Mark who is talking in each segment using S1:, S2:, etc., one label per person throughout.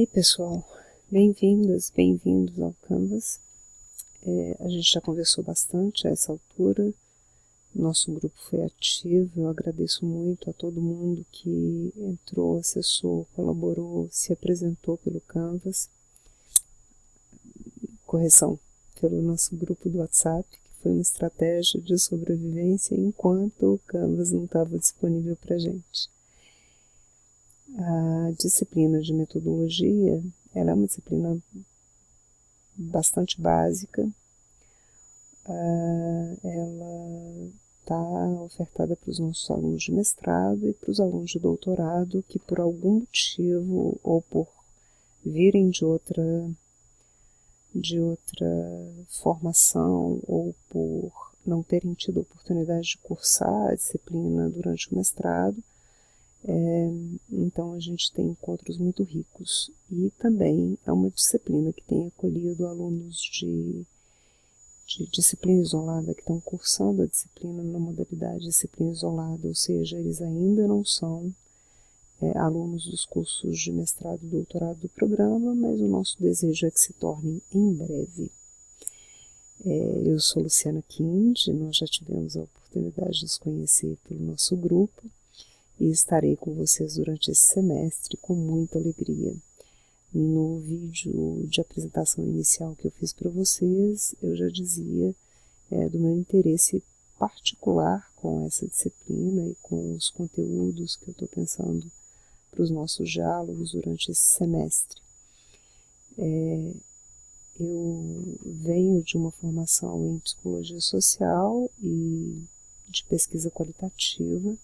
S1: aí, pessoal, bem-vindas, bem-vindos ao Canvas. A gente já conversou bastante a essa altura, nosso grupo foi ativo, eu agradeço muito a todo mundo que entrou, acessou, colaborou, se apresentou pelo Canvas. Correção, pelo nosso grupo do WhatsApp, que foi uma estratégia de sobrevivência enquanto o Canvas não estava disponível para a gente. A disciplina de metodologia, ela é uma disciplina bastante básica, ela está ofertada para os nossos alunos de mestrado e para os alunos de doutorado que por algum motivo ou por virem de outra formação ou por não terem tido a oportunidade de cursar a disciplina durante o mestrado, então a gente tem encontros muito ricos. E também é uma disciplina que tem acolhido alunos de disciplina isolada que estão cursando a disciplina na modalidade disciplina isolada, ou seja, eles ainda não são alunos dos cursos de mestrado e doutorado do programa, mas o nosso desejo é que se tornem em breve. Eu sou Luciana Kind, nós já tivemos a oportunidade de nos conhecer pelo nosso grupo e estarei com vocês durante esse semestre com muita alegria. No vídeo de apresentação inicial que eu fiz para vocês, eu já dizia do meu interesse particular com essa disciplina e com os conteúdos que eu estou pensando para os nossos diálogos durante esse semestre. Eu venho de uma formação em psicologia social e de pesquisa qualitativa,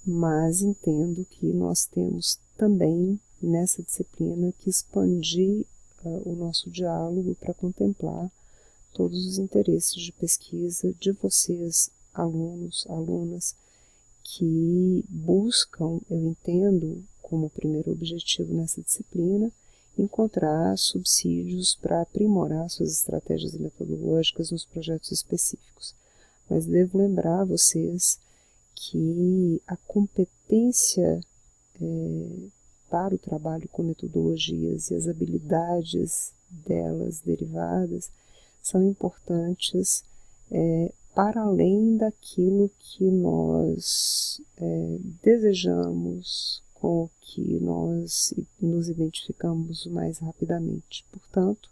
S1: mas entendo que nós temos também nessa disciplina que expandir o nosso diálogo para contemplar todos os interesses de pesquisa de vocês, alunos, alunas, que buscam, eu entendo, como primeiro objetivo nessa disciplina, encontrar subsídios para aprimorar suas estratégias metodológicas nos projetos específicos. Mas devo lembrar a vocês que a competência para o trabalho com metodologias e as habilidades delas derivadas são importantes para além daquilo que nós desejamos, com o que nós nos identificamos mais rapidamente. Portanto,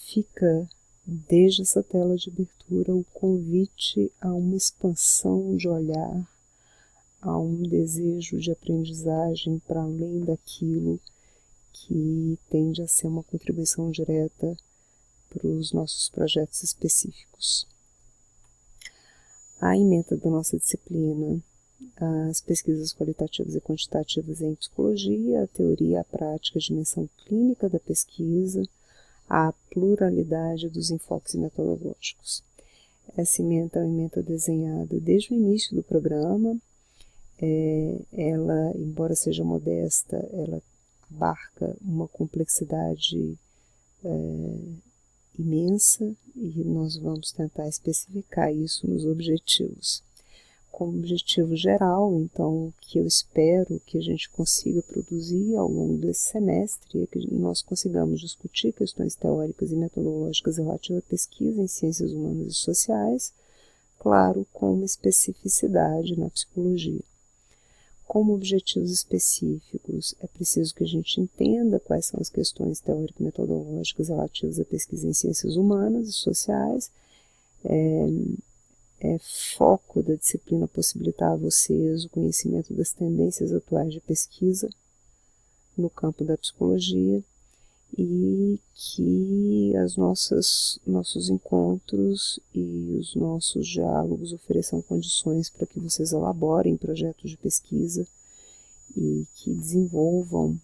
S1: fica desde essa tela de abertura o convite a uma expansão de olhar, a um desejo de aprendizagem para além daquilo que tende a ser uma contribuição direta para os nossos projetos específicos. A ementa da nossa disciplina, as pesquisas qualitativas e quantitativas em psicologia, a teoria e a prática, a dimensão clínica da pesquisa, a pluralidade dos enfoques metodológicos. Essa ementa é uma ementa desenhada desde o início do programa. Ela, embora seja modesta, ela abarca uma complexidade imensa e nós vamos tentar especificar isso nos objetivos. Como objetivo geral, então, o que eu espero que a gente consiga produzir ao longo desse semestre é que nós consigamos discutir questões teóricas e metodológicas relativas à pesquisa em ciências humanas e sociais, claro, com uma especificidade na psicologia. Como objetivos específicos, é preciso que a gente entenda quais são as questões teórico-metodológicas relativas à pesquisa em ciências humanas e sociais. Foco da disciplina possibilitar a vocês o conhecimento das tendências atuais de pesquisa no campo da psicologia e que nossos encontros e os nossos diálogos ofereçam condições para que vocês elaborem projetos de pesquisa e que desenvolvam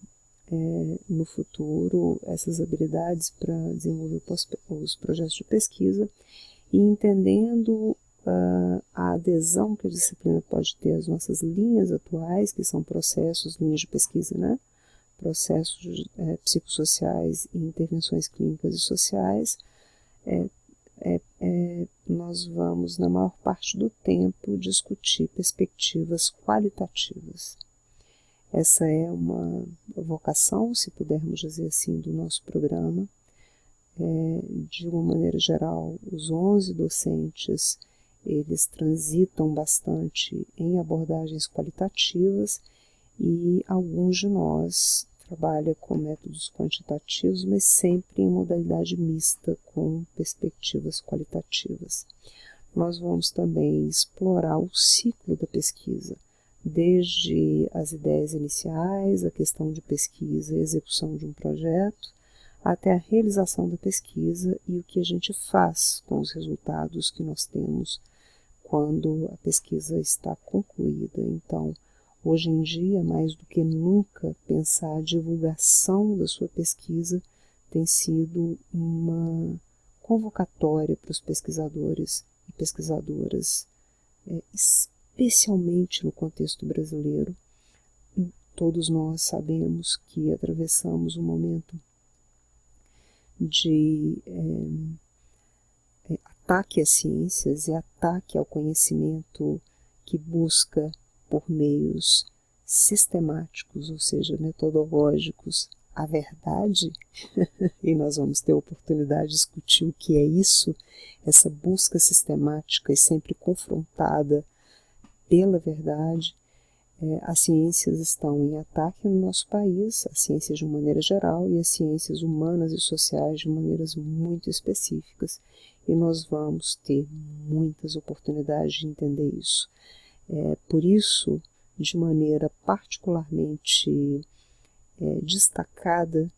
S1: no futuro essas habilidades para desenvolver os projetos de pesquisa e entendendo a adesão que a disciplina pode ter às nossas linhas atuais, que são processos, linhas de pesquisa, né? Processos psicossociais e intervenções clínicas e sociais, nós vamos, na maior parte do tempo, discutir perspectivas qualitativas. Essa é uma vocação, se pudermos dizer assim, do nosso programa. De uma maneira geral, os 11 docentes, eles transitam bastante em abordagens qualitativas e alguns de nós trabalham com métodos quantitativos, mas sempre em modalidade mista com perspectivas qualitativas. Nós vamos também explorar o ciclo da pesquisa, desde as ideias iniciais, a questão de pesquisa e execução de um projeto, até a realização da pesquisa e o que a gente faz com os resultados que nós temos quando a pesquisa está concluída. Então, hoje em dia, mais do que nunca, pensar a divulgação da sua pesquisa tem sido uma convocatória para os pesquisadores e pesquisadoras, especialmente no contexto brasileiro. Todos nós sabemos que atravessamos um momento de ataque às ciências e ataque ao conhecimento que busca, por meios sistemáticos, ou seja, metodológicos, a verdade, e nós vamos ter a oportunidade de discutir o que é isso, essa busca sistemática e sempre confrontada pela verdade. As ciências estão em ataque no nosso país, as ciências de uma maneira geral e as ciências humanas e sociais de maneiras muito específicas, e nós vamos ter muitas oportunidades de entender isso. Por isso, de maneira particularmente destacada,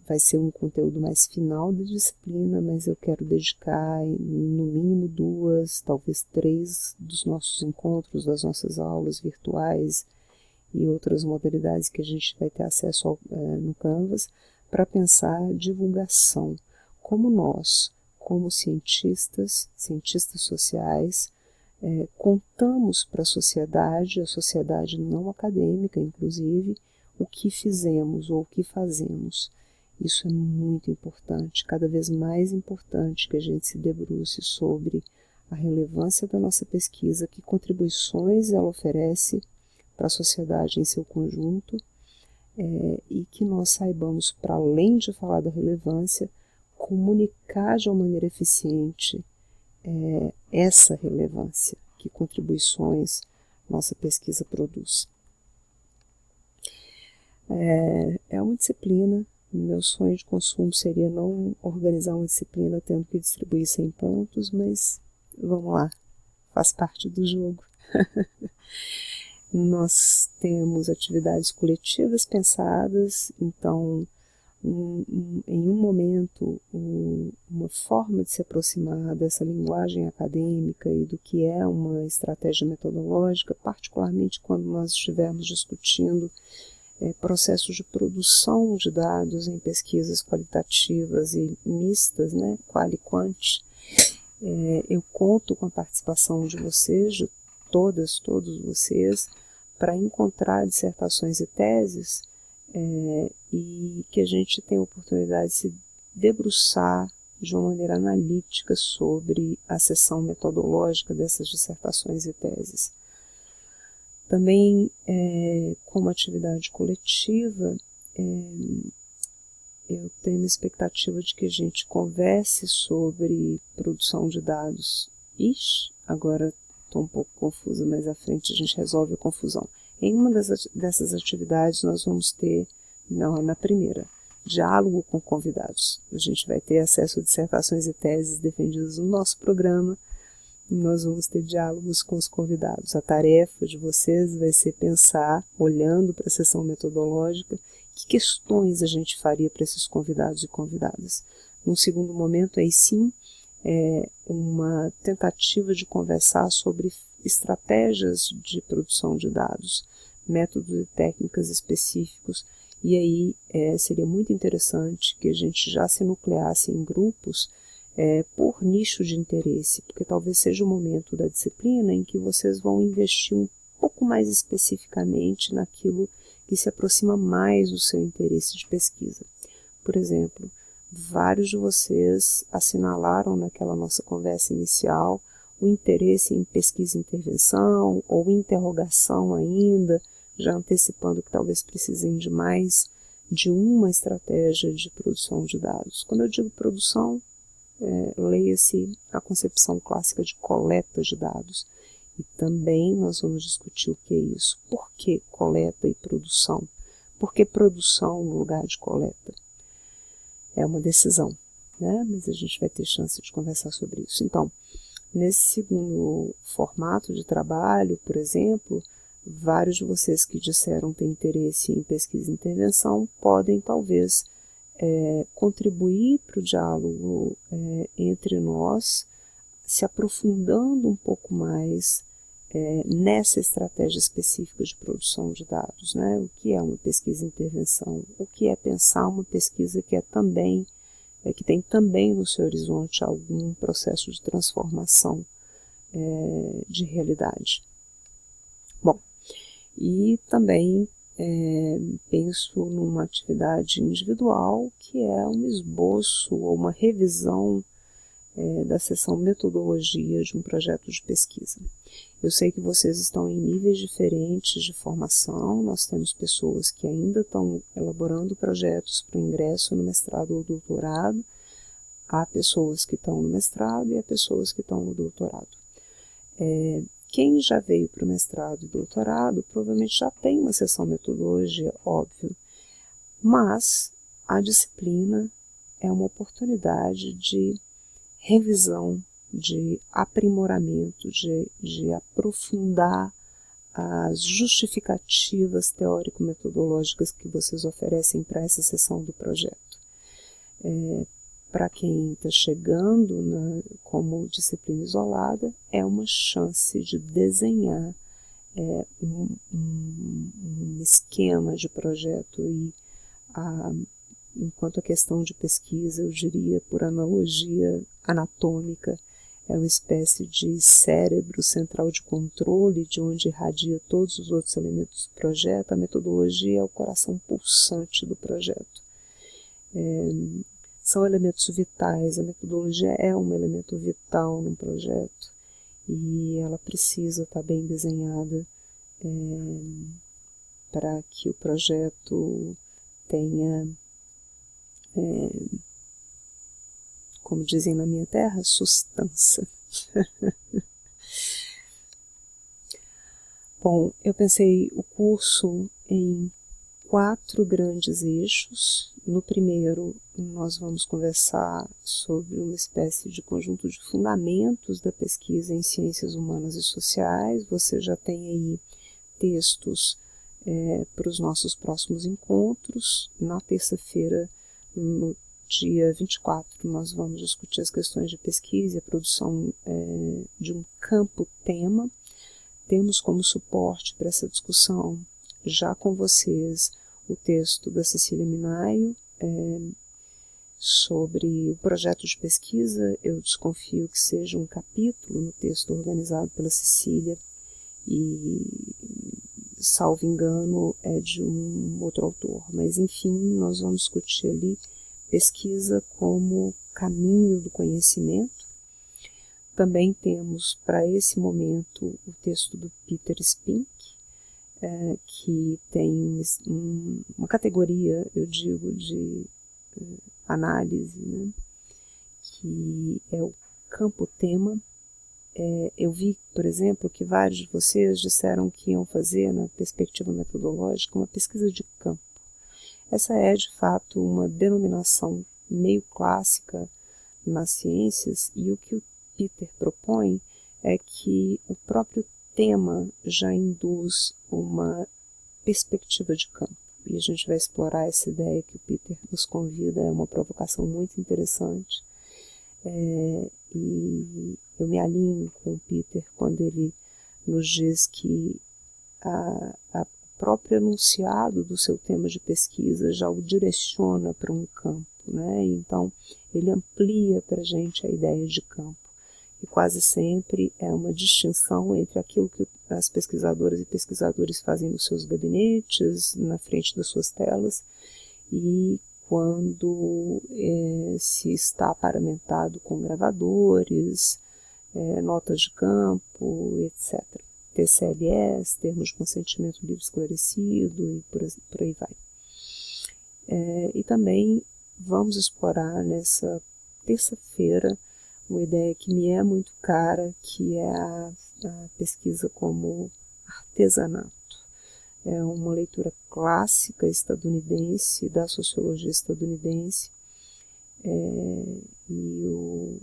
S1: vai ser um conteúdo mais final da disciplina, mas eu quero dedicar no mínimo 2, talvez 3 dos nossos encontros, das nossas aulas virtuais e outras modalidades que a gente vai ter acesso no Canvas, para pensar a divulgação. Como nós, como cientistas sociais, contamos para a sociedade não acadêmica, inclusive, o que fizemos ou o que fazemos. Isso é muito importante, cada vez mais importante que a gente se debruce sobre a relevância da nossa pesquisa, que contribuições ela oferece para a sociedade em seu conjunto, e que nós saibamos, para além de falar da relevância, comunicar de uma maneira eficiente essa relevância, que contribuições nossa pesquisa produz. É uma disciplina. Meu sonho de consumo seria não organizar uma disciplina tendo que distribuir 100 pontos, mas vamos lá, faz parte do jogo. Nós temos atividades coletivas pensadas, então, em um momento, uma forma de se aproximar dessa linguagem acadêmica e do que é uma estratégia metodológica, particularmente quando nós estivermos discutindo processos de produção de dados em pesquisas qualitativas e mistas, qual e quant. Eu conto com a participação de vocês, de todos vocês, para encontrar dissertações e teses e que a gente tenha a oportunidade de se debruçar de uma maneira analítica sobre a seção metodológica dessas dissertações e teses. Também, como atividade coletiva, eu tenho a expectativa de que a gente converse sobre produção de dados. Agora estou um pouco confusa, mas à frente a gente resolve a confusão. Em uma dessas atividades nós vamos ter, na primeira, diálogo com convidados. A gente vai ter acesso a dissertações e teses defendidas no nosso programa, e nós vamos ter diálogos com os convidados. A tarefa de vocês vai ser pensar, olhando para a seção metodológica, que questões a gente faria para esses convidados e convidadas. Num segundo momento, aí sim, uma tentativa de conversar sobre estratégias de produção de dados, métodos e técnicas específicos, e aí seria muito interessante que a gente já se nucleasse em grupos por nicho de interesse, porque talvez seja o momento da disciplina em que vocês vão investir um pouco mais especificamente naquilo que se aproxima mais do seu interesse de pesquisa. Por exemplo, vários de vocês assinalaram naquela nossa conversa inicial o interesse em pesquisa e intervenção, ou interrogação ainda, já antecipando que talvez precisem de mais de uma estratégia de produção de dados. Quando eu digo produção, leia-se a concepção clássica de coleta de dados. E também nós vamos discutir o que é isso. Por que coleta e produção? Por que produção no lugar de coleta? É uma decisão, né? Mas a gente vai ter chance de conversar sobre isso. Então, nesse segundo formato de trabalho, por exemplo, vários de vocês que disseram ter interesse em pesquisa e intervenção podem, talvez, contribuir para o diálogo entre nós, se aprofundando um pouco mais nessa estratégia específica de produção de dados, né? O que é uma pesquisa e intervenção? O que é pensar uma pesquisa que que tem também no seu horizonte algum processo de transformação de realidade. Bom, e também penso numa atividade individual que é um esboço ou uma revisão da seção metodologia de um projeto de pesquisa. Eu sei que vocês estão em níveis diferentes de formação, nós temos pessoas que ainda estão elaborando projetos para o ingresso no mestrado ou doutorado, há pessoas que estão no mestrado e há pessoas que estão no doutorado. Quem já veio para o mestrado e doutorado provavelmente já tem uma seção metodologia, óbvio, mas a disciplina é uma oportunidade de revisão, de aprimoramento, de aprofundar as justificativas teórico-metodológicas que vocês oferecem para essa seção do projeto. Para quem está chegando como disciplina isolada, é uma chance de desenhar um esquema de projeto e enquanto a questão de pesquisa, eu diria por analogia anatômica, é uma espécie de cérebro central de controle, de onde irradia todos os outros elementos do projeto, a metodologia é o coração pulsante do projeto. São elementos vitais, a metodologia é um elemento vital num projeto e ela precisa estar bem desenhada para que o projeto tenha, como dizem na minha terra, sustância. Bom, eu pensei o curso em 4 grandes eixos. No primeiro, nós vamos conversar sobre uma espécie de conjunto de fundamentos da pesquisa em ciências humanas e sociais. Você já tem aí textos para os nossos próximos encontros. Na terça-feira, no dia 24, nós vamos discutir as questões de pesquisa e a produção de um campo-tema. Temos como suporte para essa discussão, já com vocês, o texto da Cecília Minaio sobre o projeto de pesquisa. Eu desconfio que seja um capítulo no texto organizado pela Cecília e, salvo engano, é de um outro autor. Mas, enfim, nós vamos discutir ali pesquisa como caminho do conhecimento. Também temos, para esse momento, o texto do Peter Spink, que tem uma categoria, eu digo, de análise, né, que é o campo-tema. Eu vi, por exemplo, que vários de vocês disseram que iam fazer, na perspectiva metodológica, uma pesquisa de campo. Essa é, de fato, uma denominação meio clássica nas ciências, e o que o Peter propõe é que o próprio tema já induz uma perspectiva de campo. E a gente vai explorar essa ideia que o Peter nos convida, é uma provocação muito interessante. E eu me alinho com o Peter quando ele nos diz que a próprio enunciado do seu tema de pesquisa já o direciona para um campo, né? Então, ele amplia para a gente a ideia de campo. E quase sempre é uma distinção entre aquilo que as pesquisadoras e pesquisadores fazem nos seus gabinetes, na frente das suas telas, e quando se está paramentado com gravadores, notas de campo, etc. TCLS, termos de consentimento livre esclarecido e por aí vai. E também vamos explorar nessa terça-feira uma ideia que me é muito cara, que é a pesquisa como artesanato. É uma leitura clássica estadunidense, da sociologia estadunidense, e o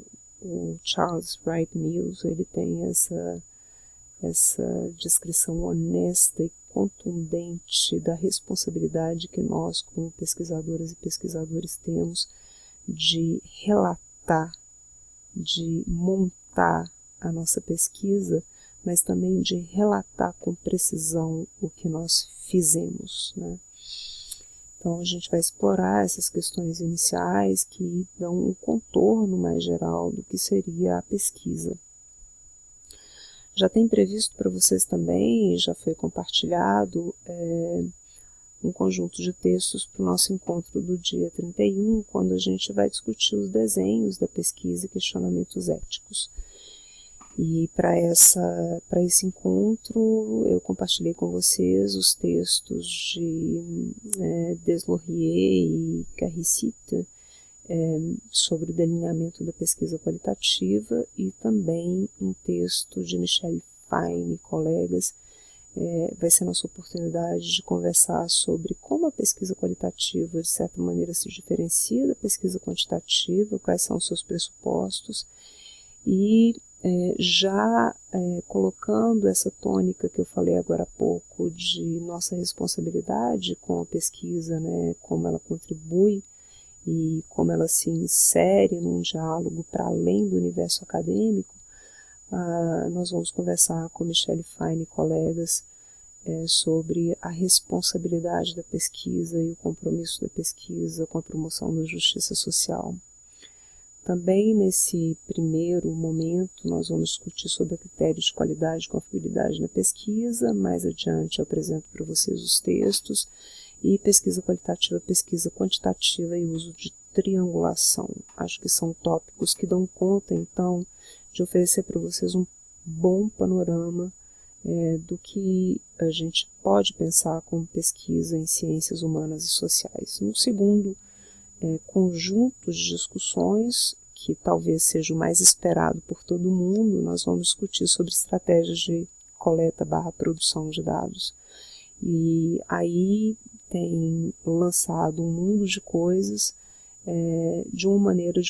S1: Charles Wright Mills, ele tem essa descrição honesta e contundente da responsabilidade que nós, como pesquisadoras e pesquisadores, temos de relatar, de montar a nossa pesquisa, mas também de relatar com precisão o que nós fizemos, né? Então a gente vai explorar essas questões iniciais que dão um contorno mais geral do que seria a pesquisa. Já tem previsto para vocês também, já foi compartilhado, um conjunto de textos para o nosso encontro do dia 31, quando a gente vai discutir os desenhos da pesquisa e questionamentos éticos. E para esse encontro, eu compartilhei com vocês os textos de Deslauriers e Caricita sobre o delineamento da pesquisa qualitativa, e também um texto de Michelle Fine e colegas. Vai ser nossa oportunidade de conversar sobre como a pesquisa qualitativa, de certa maneira, se diferencia da pesquisa quantitativa, quais são os seus pressupostos, e colocando essa tônica que eu falei agora há pouco de nossa responsabilidade com a pesquisa, né, como ela contribui e como ela se insere num diálogo para além do universo acadêmico, nós vamos conversar com Michelle Fine e colegas sobre a responsabilidade da pesquisa e o compromisso da pesquisa com a promoção da justiça social. Também nesse primeiro momento nós vamos discutir sobre critérios de qualidade e confiabilidade na pesquisa. Mais adiante eu apresento para vocês os textos. E pesquisa qualitativa, pesquisa quantitativa e uso de triangulação. Acho que são tópicos que dão conta, então, de oferecer para vocês um bom panorama do que a gente pode pensar como pesquisa em ciências humanas e sociais. No segundo conjunto de discussões, que talvez seja o mais esperado por todo mundo, nós vamos discutir sobre estratégias de coleta/produção de dados. E aí tem lançado um mundo de coisas de uma maneira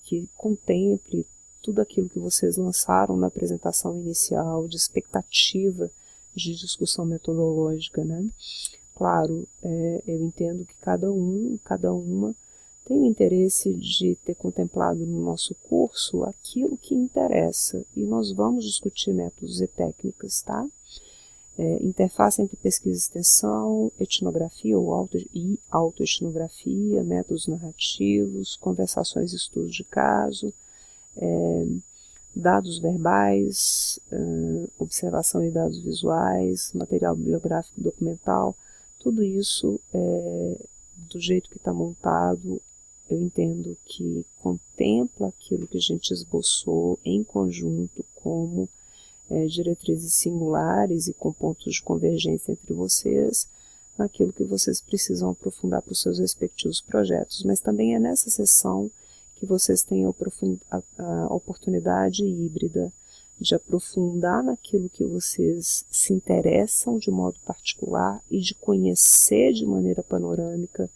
S1: que contemple tudo aquilo que vocês lançaram na apresentação inicial, de expectativa de discussão metodológica, né? Claro, eu entendo que cada uma tem o interesse de ter contemplado no nosso curso aquilo que interessa, e nós vamos discutir métodos e técnicas, tá? Interface entre pesquisa e extensão, etnografia e autoetnografia, métodos narrativos, conversações e estudos de caso, dados verbais, observação e dados visuais, material bibliográfico documental, tudo isso, do jeito que está montado, eu entendo que contempla aquilo que a gente esboçou em conjunto como diretrizes singulares e com pontos de convergência entre vocês, naquilo que vocês precisam aprofundar para os seus respectivos projetos. Mas também é nessa sessão que vocês têm a oportunidade híbrida de aprofundar naquilo que vocês se interessam de modo particular e de conhecer de maneira panorâmica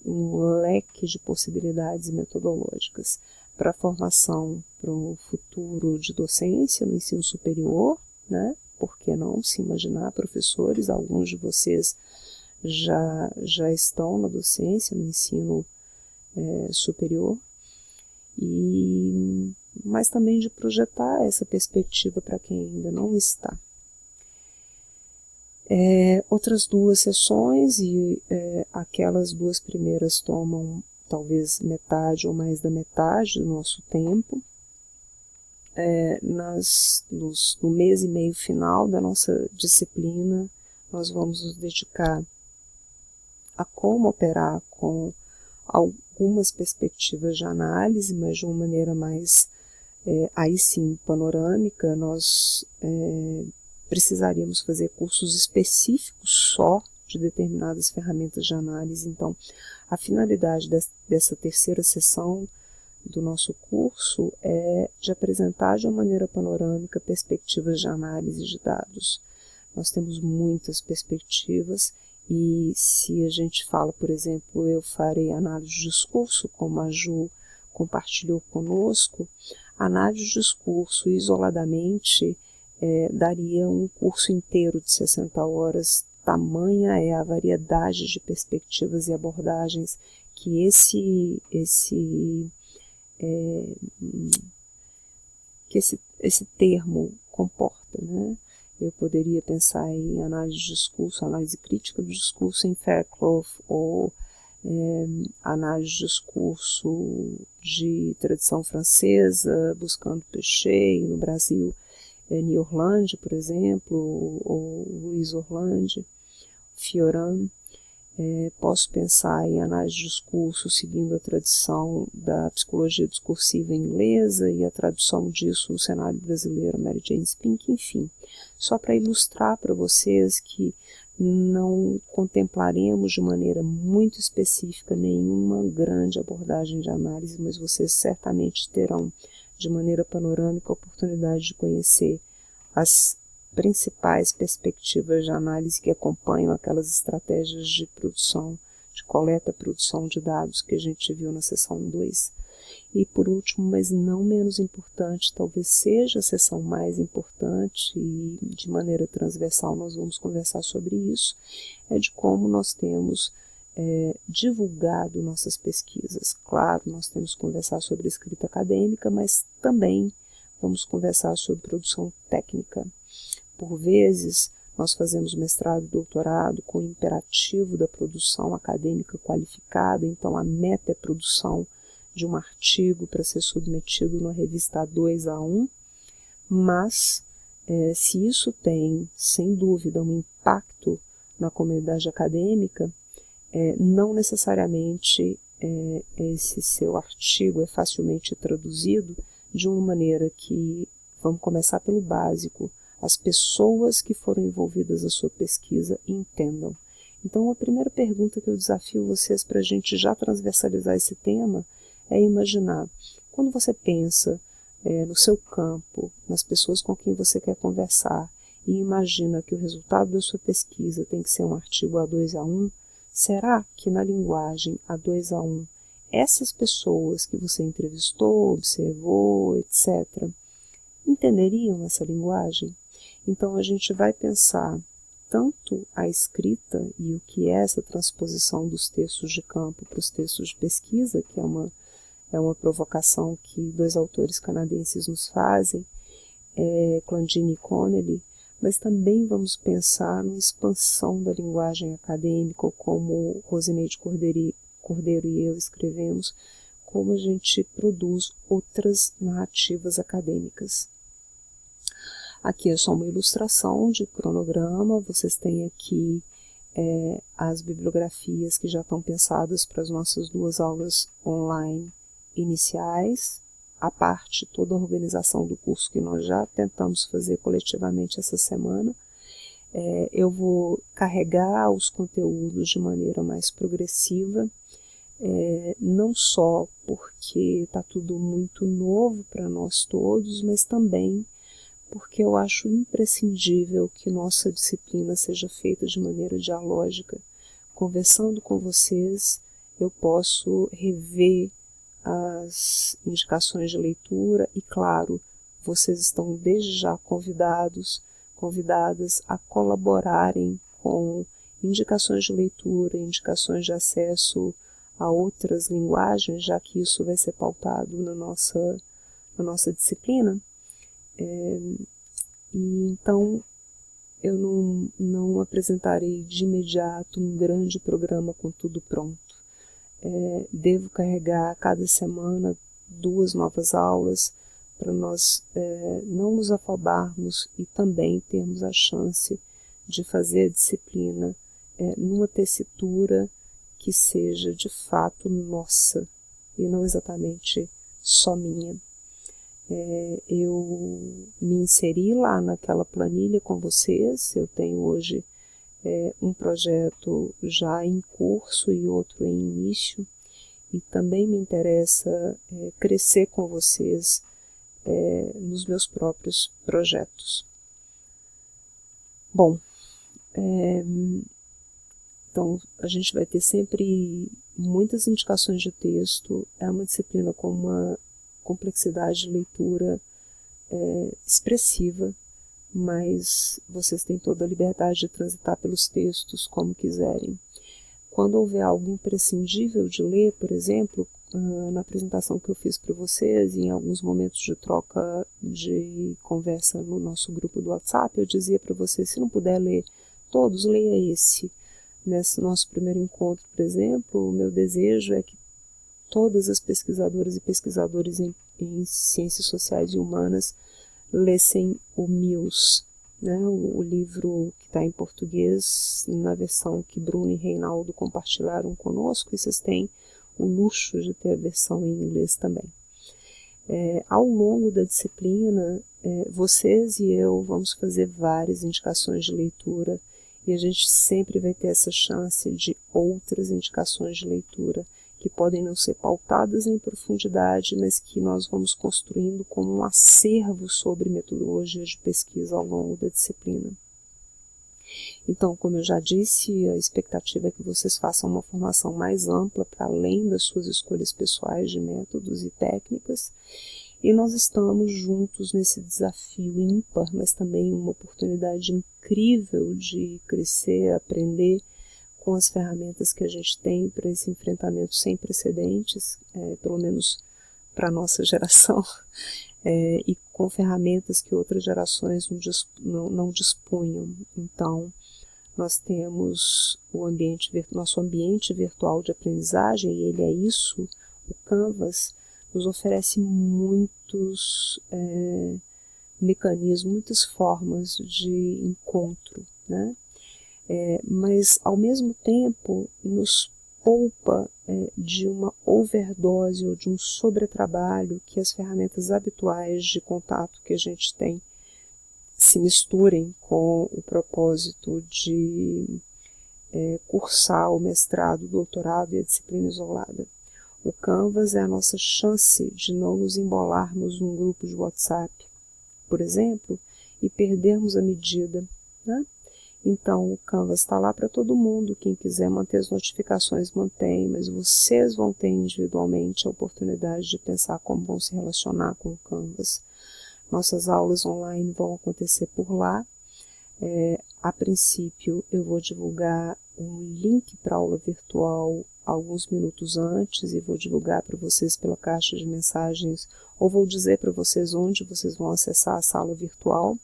S1: um leque de possibilidades metodológicas para a formação, para o futuro de docência no ensino superior, né? Por que não se imaginar professores? Alguns de vocês já estão na docência, no ensino superior, mas também de projetar essa perspectiva para quem ainda não está. Outras duas sessões, e aquelas duas primeiras tomam talvez metade ou mais da metade do nosso tempo. No mês e meio final da nossa disciplina, nós vamos nos dedicar a como operar com algumas perspectivas de análise, mas de uma maneira mais, aí sim, panorâmica. Nós precisaríamos fazer cursos específicos só de determinadas ferramentas de análise. Então, a finalidade dessa terceira sessão do nosso curso é de apresentar de uma maneira panorâmica perspectivas de análise de dados. Nós temos muitas perspectivas e se a gente fala, por exemplo, eu farei análise de discurso, como a Ju compartilhou conosco, análise de discurso isoladamente daria um curso inteiro de 60 horas, tamanha é a variedade de perspectivas e abordagens que esse termo comporta, né? Eu poderia pensar em análise de discurso, análise crítica do discurso em Fairclough, ou análise de discurso de tradição francesa, buscando Péchet, no Brasil, Annie Orlandi, por exemplo, ou Luiz Orlandi, Fioran. Posso pensar em análise de discurso seguindo a tradição da psicologia discursiva inglesa e a tradução disso no cenário brasileiro, Mary Jane Spink, enfim. Só para ilustrar para vocês que não contemplaremos de maneira muito específica nenhuma grande abordagem de análise, mas vocês certamente terão de maneira panorâmica a oportunidade de conhecer as principais perspectivas de análise que acompanham aquelas estratégias de produção, de coleta e produção de dados que a gente viu na seção 2. E por último, mas não menos importante, talvez seja a seção mais importante e de maneira transversal nós vamos conversar sobre isso, é de como nós temos divulgado nossas pesquisas. Claro, nós temos que conversar sobre escrita acadêmica, mas também vamos conversar sobre produção técnica. Por vezes, nós fazemos mestrado e doutorado com o imperativo da produção acadêmica qualificada, então a meta é produção de um artigo para ser submetido numa revista A2A1, mas se isso tem, sem dúvida, um impacto na comunidade acadêmica, não necessariamente esse seu artigo é facilmente traduzido de uma maneira que, vamos começar pelo básico, as pessoas que foram envolvidas na sua pesquisa entendam. Então, a primeira pergunta que eu desafio vocês para a gente já transversalizar esse tema é imaginar, quando você pensa no seu campo, nas pessoas com quem você quer conversar, e imagina que o resultado da sua pesquisa tem que ser um artigo A2A1, será que na linguagem A2A1, essas pessoas que você entrevistou, observou, etc., entenderiam essa linguagem? Então, a gente vai pensar tanto a escrita e o que é essa transposição dos textos de campo para os textos de pesquisa, que é uma provocação que 2 autores canadenses nos fazem, Clandine e Connelly, mas também vamos pensar na expansão da linguagem acadêmica, ou como Rosineide Cordeiro e eu escrevemos, como a gente produz outras narrativas acadêmicas. Aqui é só uma ilustração de cronograma, vocês têm aqui as bibliografias que já estão pensadas para as nossas 2 aulas online iniciais, a parte toda a organização do curso que nós já tentamos fazer coletivamente essa semana. Eu vou carregar os conteúdos de maneira mais progressiva, não só porque está tudo muito novo para nós todos, mas também porque eu acho imprescindível que nossa disciplina seja feita de maneira dialógica. Conversando com vocês, eu posso rever as indicações de leitura e, claro, vocês estão desde já convidadas a colaborarem com indicações de leitura, indicações de acesso a outras linguagens, já que isso vai ser pautado na nossa disciplina. E então eu não apresentarei de imediato um grande programa com tudo pronto. Devo carregar a cada semana 2 novas aulas para nós não nos afobarmos e também termos a chance de fazer a disciplina numa tessitura que seja de fato nossa e não exatamente só minha. eu me inseri lá naquela planilha com vocês. Eu tenho hoje um projeto já em curso e outro em início, e também me interessa crescer com vocês nos meus próprios projetos. Bom, então a gente vai ter sempre muitas indicações de texto. É uma disciplina com uma complexidade de leitura expressiva, mas vocês têm toda a liberdade de transitar pelos textos como quiserem. Quando houver algo imprescindível de ler, por exemplo, na apresentação que eu fiz para vocês, em alguns momentos de troca de conversa no nosso grupo do WhatsApp, eu dizia para vocês, se não puder ler todos, leia esse. Nesse nosso primeiro encontro, por exemplo, o meu desejo é que todas as pesquisadoras e pesquisadores em ciências sociais e humanas lessem o Mills, né, o livro que está em português, na versão que Bruno e Reinaldo compartilharam conosco, e vocês têm o luxo de ter a versão em inglês também. Ao longo da disciplina, vocês e eu vamos fazer várias indicações de leitura, e a gente sempre vai ter essa chance de outras indicações de leitura, que podem não ser pautadas em profundidade, mas que nós vamos construindo como um acervo sobre metodologias de pesquisa ao longo da disciplina. Então, como eu já disse, a expectativa é que vocês façam uma formação mais ampla, para além das suas escolhas pessoais de métodos e técnicas, e nós estamos juntos nesse desafio ímpar, mas também uma oportunidade incrível de crescer, aprender com as ferramentas que a gente tem para esse enfrentamento sem precedentes, pelo menos para a nossa geração, e com ferramentas que outras gerações não dispunham. Então, nós temos nosso ambiente virtual de aprendizagem, e ele é isso. O Canvas nos oferece muitos mecanismos, muitas formas de encontro, né? Mas, ao mesmo tempo, nos poupa de uma overdose ou de um sobretrabalho, que as ferramentas habituais de contato que a gente tem se misturem com o propósito de cursar o mestrado, o doutorado e a disciplina isolada. O Canvas é a nossa chance de não nos embolarmos num grupo de WhatsApp, por exemplo, e perdermos a medida, né? Então, o Canvas está lá para todo mundo. Quem quiser manter as notificações, mantém, mas vocês vão ter individualmente a oportunidade de pensar como vão se relacionar com o Canvas. Nossas aulas online vão acontecer por lá. A princípio, eu vou divulgar um link para a aula virtual alguns minutos antes, e vou divulgar para vocês pela caixa de mensagens, ou vou dizer para vocês onde vocês vão acessar a sala virtual.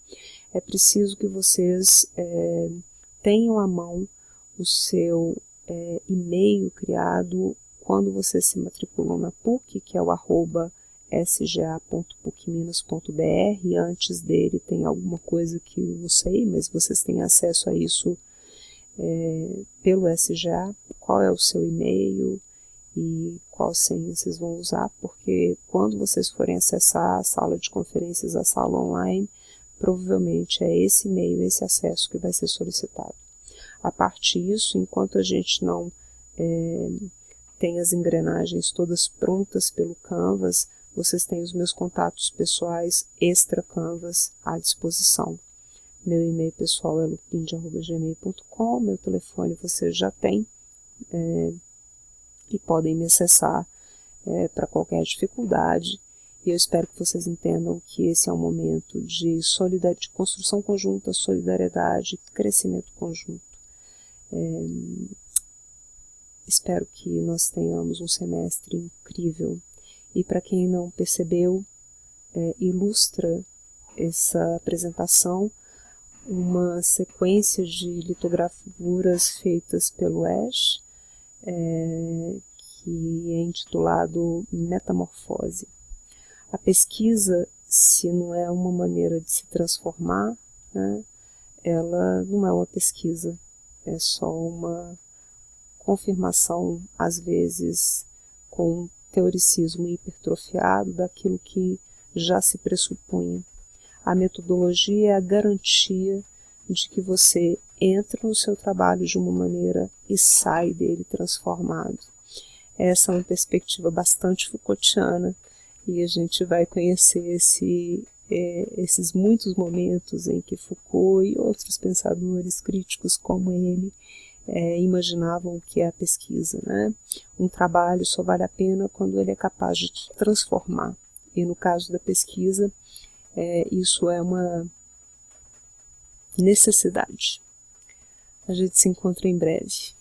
S1: É preciso que vocês tenham à mão o seu e-mail criado quando vocês se matriculam na PUC, que é o @sga.pucminas.br. Antes dele tem alguma coisa que eu não sei, mas vocês têm acesso a isso pelo SGA. Qual é o seu e-mail e qual senha vocês vão usar, porque quando vocês forem acessar a sala de conferências, a sala online, provavelmente é esse e-mail, esse acesso que vai ser solicitado. A parte disso, enquanto a gente não tem as engrenagens todas prontas pelo Canvas, vocês têm os meus contatos pessoais extra Canvas à disposição. Meu e-mail pessoal é lupinde@gmail.com, meu telefone vocês já têm, e podem me acessar para qualquer dificuldade. E eu espero que vocês entendam que esse é um momento de construção conjunta, solidariedade, crescimento conjunto. Espero que nós tenhamos um semestre incrível. E para quem não percebeu, ilustra essa apresentação uma sequência de litografuras feitas pelo Ash, que é intitulado Metamorfose. A pesquisa, se não é uma maneira de se transformar, né, ela não é uma pesquisa, é só uma confirmação, às vezes com um teoricismo hipertrofiado, daquilo que já se pressupunha. A metodologia é a garantia de que você entra no seu trabalho de uma maneira e sai dele transformado. Essa é uma perspectiva bastante Foucaultiana, e a gente vai conhecer esses muitos momentos em que Foucault e outros pensadores críticos como ele imaginavam o que é a pesquisa, né? Um trabalho só vale a pena quando ele é capaz de transformar. E no caso da pesquisa, isso é uma necessidade. A gente se encontra em breve.